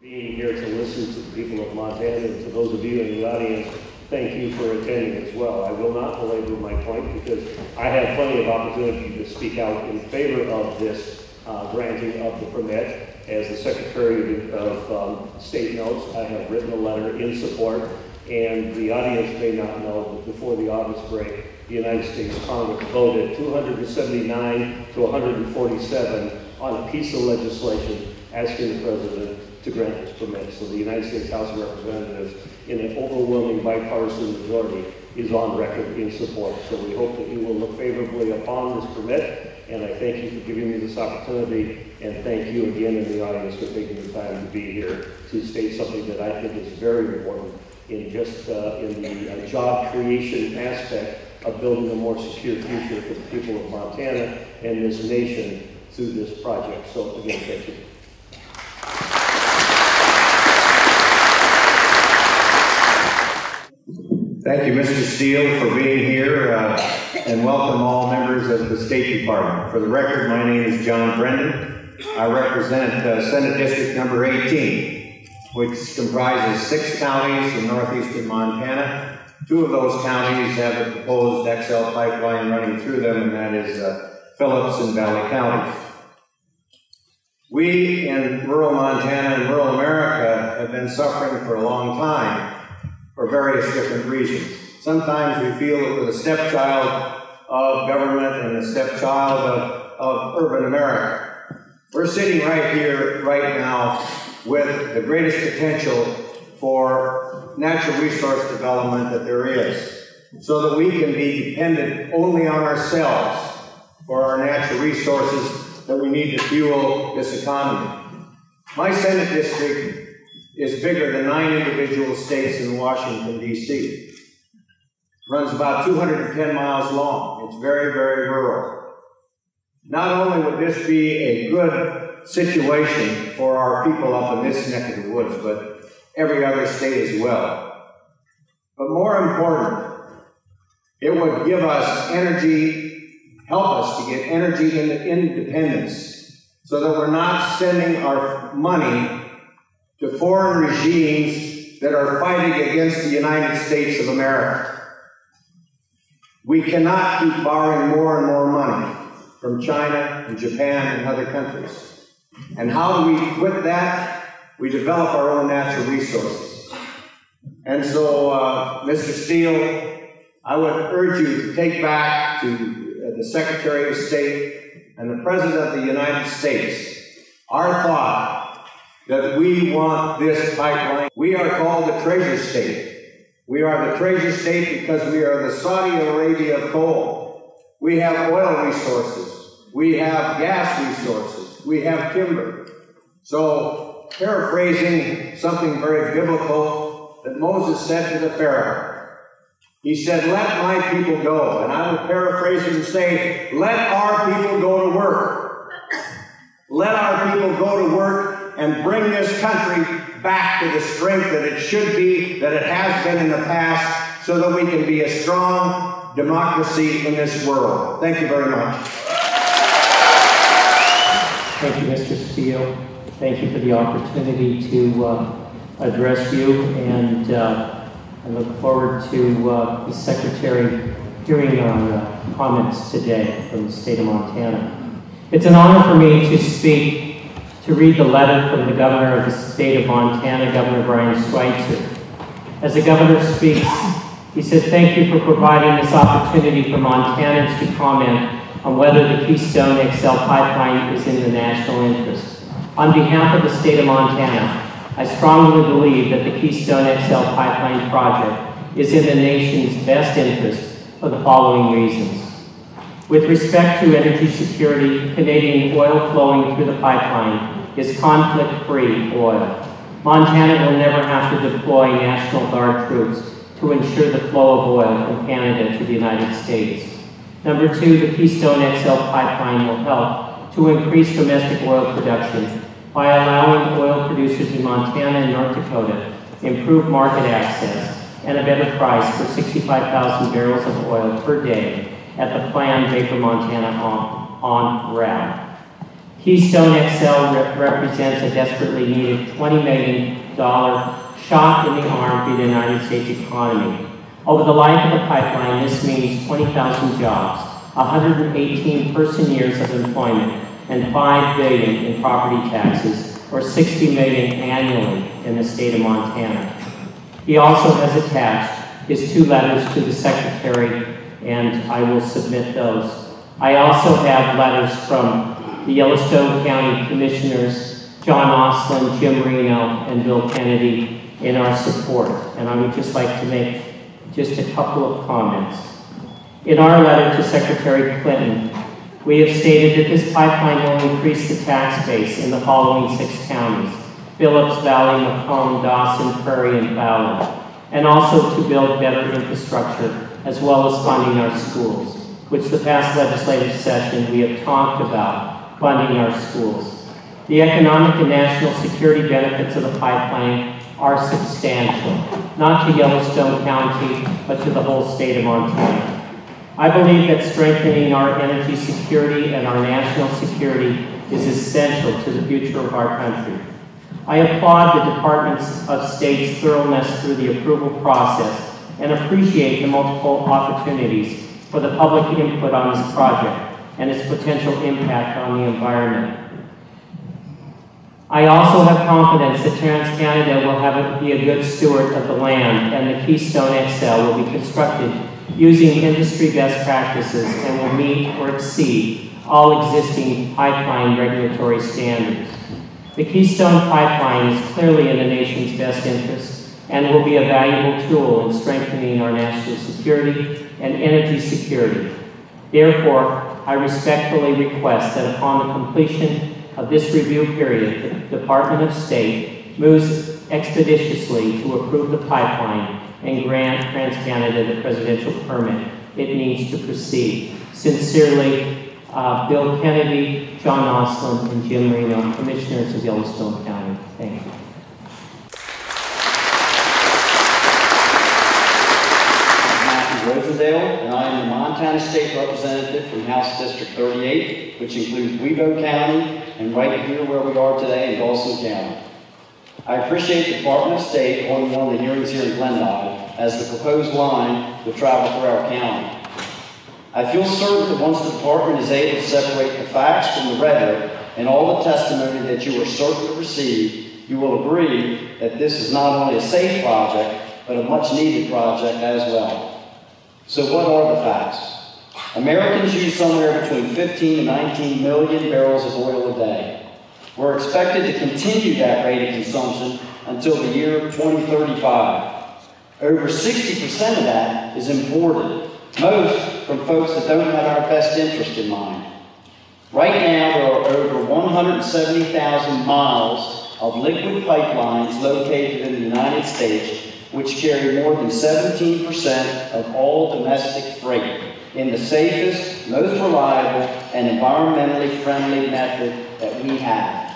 Being here to listen to the people of Montana, and to those of you in the audience, thank you for attending as well. I will not belabor my point because I have plenty of opportunity to speak out in favor of this granting of the permit. As the Secretary of State notes, I have written a letter in support, and the audience may not know that before the August break, the United States Congress voted 279 to 147 on a piece of legislation asking the President to grant this permit. So the United States House of Representatives, in an overwhelming bipartisan majority, is on record in support. So we hope that you will look favorably upon this permit, and I thank you for giving me this opportunity, and thank you again in the audience for taking the time to be here to state something that I think is very important in just in the job creation aspect of building a more secure future for the people of Montana and this nation through this project. So again, thank you. Thank you, Mr. Steele, for being here, and welcome all members of the State Department. For the record, my name is John Brendan. I represent Senate District number 18, which comprises 6 counties in northeastern Montana. 2 of those counties have a proposed XL pipeline running through them, and that is Phillips and Valley counties. We in rural Montana and rural America have been suffering for a long time for various different reasons. Sometimes we feel that we're the stepchild of government and the stepchild of urban America. We're sitting right here, right now, with the greatest potential for natural resource development that there is, so that we can be dependent only on ourselves for our natural resources that we need to fuel this economy. My Senate district is bigger than 9 individual states in Washington, D.C. Runs about 210 miles long. It's very, very rural. Not only would this be a good situation for our people up in this neck of the woods, but every other state as well. But more important, it would give us energy, help us to get energy into independence, so that we're not sending our money to foreign regimes that are fighting against the United States of America. We cannot keep borrowing more and more money from China and Japan and other countries. And how do we quit that? We develop our own natural resources. And so, Mr. Steele, I would urge you to take back to the Secretary of State and the President of the United States our thought that we want this pipeline. We are called the treasure state. We are the treasure state because we are the Saudi Arabia of coal. We have oil resources. We have gas resources. We have timber. So, paraphrasing something very biblical that Moses said to the Pharaoh, he said, "Let my people go." And I would paraphrase it and say, "Let our people go to work. Let our people go to work and bring this country back to the strength that it should be, that it has been in the past, so that we can be a strong democracy in this world." Thank you very much. Thank you, Mr. Steele. Thank you for the opportunity to address you, and I look forward to the Secretary hearing our comments today from the state of Montana. It's an honor for me to speak, to read the letter from the Governor of the state of Montana, Governor Brian Schweitzer. As the Governor speaks, he said, "Thank you for providing this opportunity for Montanans to comment on whether the Keystone XL Pipeline is in the national interest. On behalf of the state of Montana, I strongly believe that the Keystone XL Pipeline project is in the nation's best interest for the following reasons. With respect to energy security, Canadian oil flowing through the pipeline is conflict-free oil. Montana will never have to deploy National Guard troops to ensure the flow of oil from Canada to the United States. Number 2, the Keystone XL Pipeline will help to increase domestic oil production by allowing oil producers in Montana and North Dakota improved market access and a better price for 65,000 barrels of oil per day at the planned Baker, Montana on route. Keystone XL represents a desperately needed $20 million shot in the arm for the United States economy. Over the life of the pipeline, this means 20,000 jobs, 118 person-years of employment, and $5 billion in property taxes, or $60 million annually in the state of Montana. He also has attached his 2 letters to the Secretary, and I will submit those. I also have letters from the Yellowstone County Commissioners, John Oslin, Jim Reno, and Bill Kennedy, in our support, and I would just like to make just a couple of comments. In our letter to Secretary Clinton, we have stated that this pipeline will increase the tax base in the following 6 counties: Phillips, Valley, Macomb, Dawson, Prairie, and Fallon, and also to build better infrastructure as well as funding our schools, which the past legislative session we have talked about funding our schools. The economic and national security benefits of the pipeline are substantial, not to Yellowstone County, but to the whole state of Montana. I believe that strengthening our energy security and our national security is essential to the future of our country. I applaud the Department of State's thoroughness through the approval process and appreciate the multiple opportunities for the public input on this project and its potential impact on the environment. I also have confidence that TransCanada will be a good steward of the land, and the Keystone XL will be constructed using industry best practices and will meet or exceed all existing pipeline regulatory standards. The Keystone Pipeline is clearly in the nation's best interest and will be a valuable tool in strengthening our national security and energy security. Therefore, I respectfully request that upon the completion of this review period, the Department of State moves expeditiously to approve the pipeline and grant TransCanada the presidential permit it needs to proceed. Sincerely, Bill Kennedy, John Oslin, and Jim Reno, Commissioners of Yellowstone County. Thank you. Rosendale, and I am the Montana State Representative from House District 38, which includes Webo County and right here where we are today in Dawson County. I appreciate the Department of State holding one of the hearings here in Glendive, as the proposed line will travel through our county. I feel certain that once the department is able to separate the facts from the rhetoric and all the testimony that you are certain to receive, you will agree that this is not only a safe project, but a much needed project as well. So what are the facts? Americans use somewhere between 15 to 19 million barrels of oil a day. We're expected to continue that rate of consumption until the year 2035. Over 60% of that is imported, most from folks that don't have our best interest in mind. Right now, there are over 170,000 miles of liquid pipelines located in the United States, which carry more than 17% of all domestic freight in the safest, most reliable, and environmentally friendly method that we have.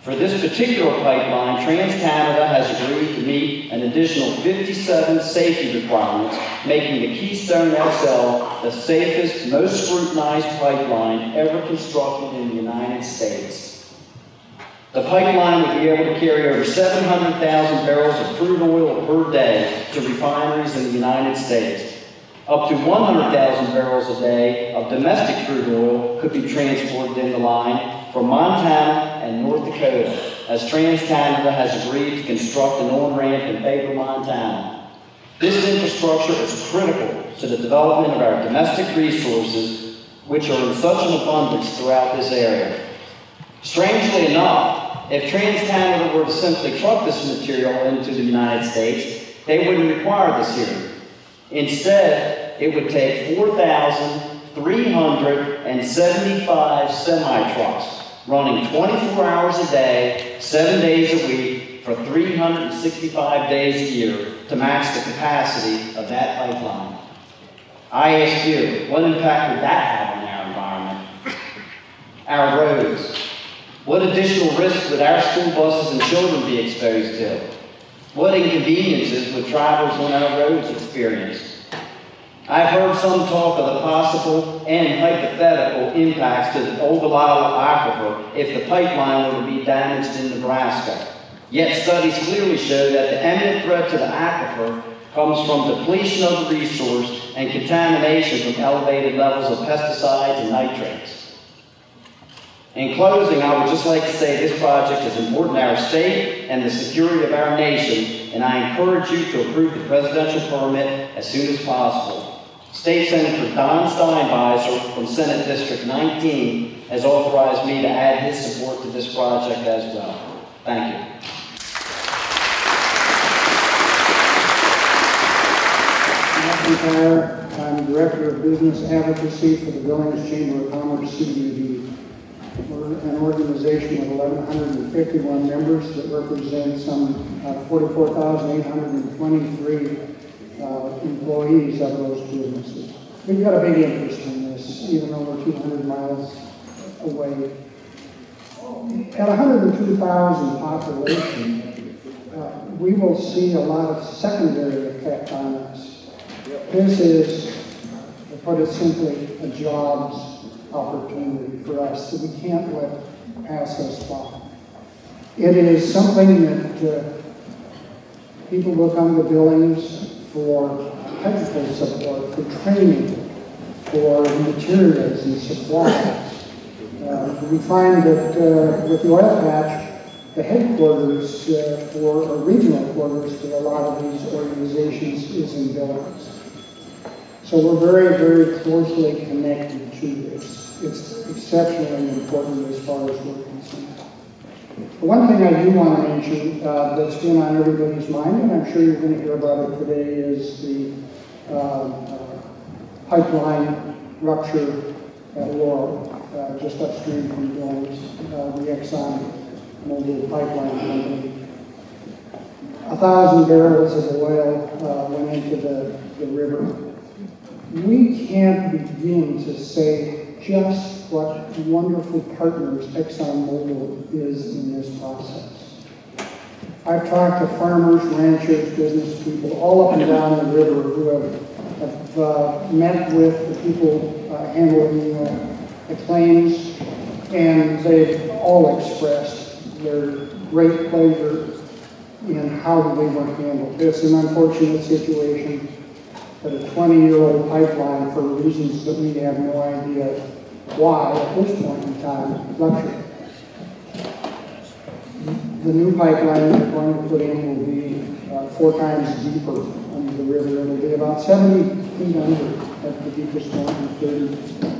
For this particular pipeline, TransCanada has agreed to meet an additional 57 safety requirements, making the Keystone XL the safest, most scrutinized pipeline ever constructed in the United States. The pipeline would be able to carry over 700,000 barrels of crude oil per day to refineries in the United States. Up to 100,000 barrels a day of domestic crude oil could be transported in the line from Montana and North Dakota, as TransCanada has agreed to construct an on-ramp in Baker, Montana. This infrastructure is critical to the development of our domestic resources, which are in such an abundance throughout this area. Strangely enough, if TransCanada were to simply truck this material into the United States, they wouldn't require this hearing. Instead, it would take 4,375 semi-trucks running 24 hours a day, 7 days a week, for 365 days a year to match the capacity of that pipeline. I ask you, what impact would that have on our environment? Our roads? What additional risks would our school buses and children be exposed to? What inconveniences would travelers on our roads experience? I've heard some talk of the possible and hypothetical impacts to the old Delilah aquifer if the pipeline were to be damaged in Nebraska. Yet studies clearly show that the imminent threat to the aquifer comes from depletion of the resource and contamination from elevated levels of pesticides and nitrates. In closing, I would just like to say this project is important to our state and the security of our nation, and I encourage you to approve the presidential permit as soon as possible. State Senator Don Steinbeiser from Senate District 19 has authorized me to add his support to this project as well. Thank you. I'm Director of Business Advocacy for the Billings Chamber of Commerce, CBD. We're an organization with 1,151 members that represent some 44,823 employees of those businesses. We've got a big interest in this, even though we're 200 miles away. At 102,000 population, we will see a lot of secondary effect on us. This is, to put it simply, a jobs opportunity for us that we can't let pass us by. It is something that people will come to Billings for technical support, for training, for materials and supplies. We find that with the oil patch, the headquarters or regional quarters for a lot of these organizations is in Billings. So we're very, very closely connected to this. It's exceptionally important as far as we're concerned. One thing I do want to mention that's been on everybody's mind, and I'm sure you're going to hear about it today, is the pipeline rupture at Laurel, just upstream from Billings, the Exxon Mobil pipeline company. 1,000 barrels of oil went into the river. We can't begin to say just what wonderful partners ExxonMobil is in this process. I've talked to farmers, ranchers, business people all up and down the river who have met with the people handling the claims, and they've all expressed their great pleasure in how they were handled. It's an unfortunate situation that a 20-year-old pipeline, for reasons that we have no idea why at this point in time, ruptured. The new pipeline they're going to put in will be 4 times deeper under the river. It'll be about 70 feet under at the deepest point and 30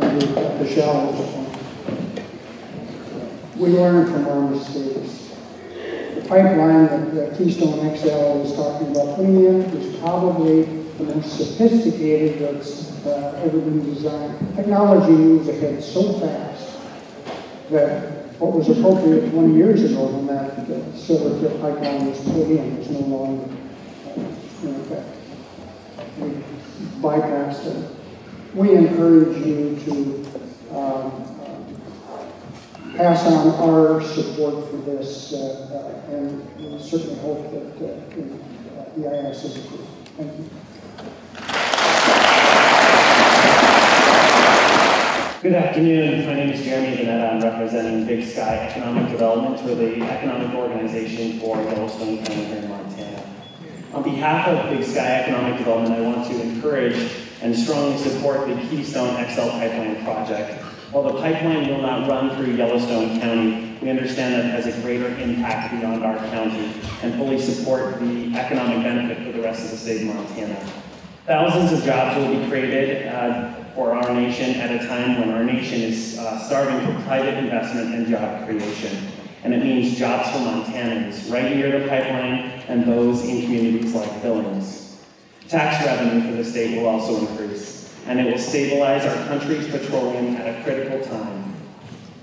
under at the shallowest point. We learn from our mistakes. The pipeline that Keystone XL is talking about putting in is probably the most sophisticated that's ever been designed. Technology moves ahead so fast that what was appropriate 20 years ago when that silver tip pipeline was put in is no longer in effect. We bypassed it. We encourage you to pass on our support for this, and we certainly hope that the EIS is approved. Thank you. Good afternoon. My name is Jeremy Vanetta. I'm representing Big Sky Economic Development. We're the economic organization for Yellowstone County here in Montana. On behalf of Big Sky Economic Development, I want to encourage and strongly support the Keystone XL Pipeline project. While the pipeline will not run through Yellowstone County, we understand that it has a greater impact beyond our county and fully support the economic benefit for the rest of the state of Montana. Thousands of jobs will be created for our nation at a time when our nation is starving for private investment and job creation. And it means jobs for Montanans right near the pipeline and those in communities like Billings. Tax revenue for the state will also increase, and it will stabilize our country's petroleum at a critical time.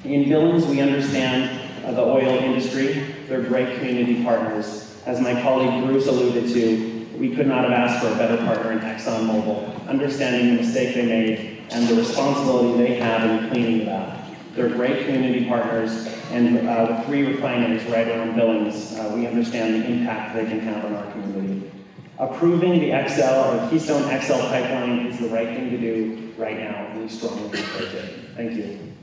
In Billings, we understand the oil industry. They're great community partners. As my colleague Bruce alluded to, we could not have asked for a better partner in ExxonMobil, understanding the mistake they made and the responsibility they have in cleaning it up. They're great community partners, and with 3 refineries right around Billings, we understand the impact they can have on our community. Approving the Keystone XL Pipeline is the right thing to do right now, and we strongly encourage it. Thank you.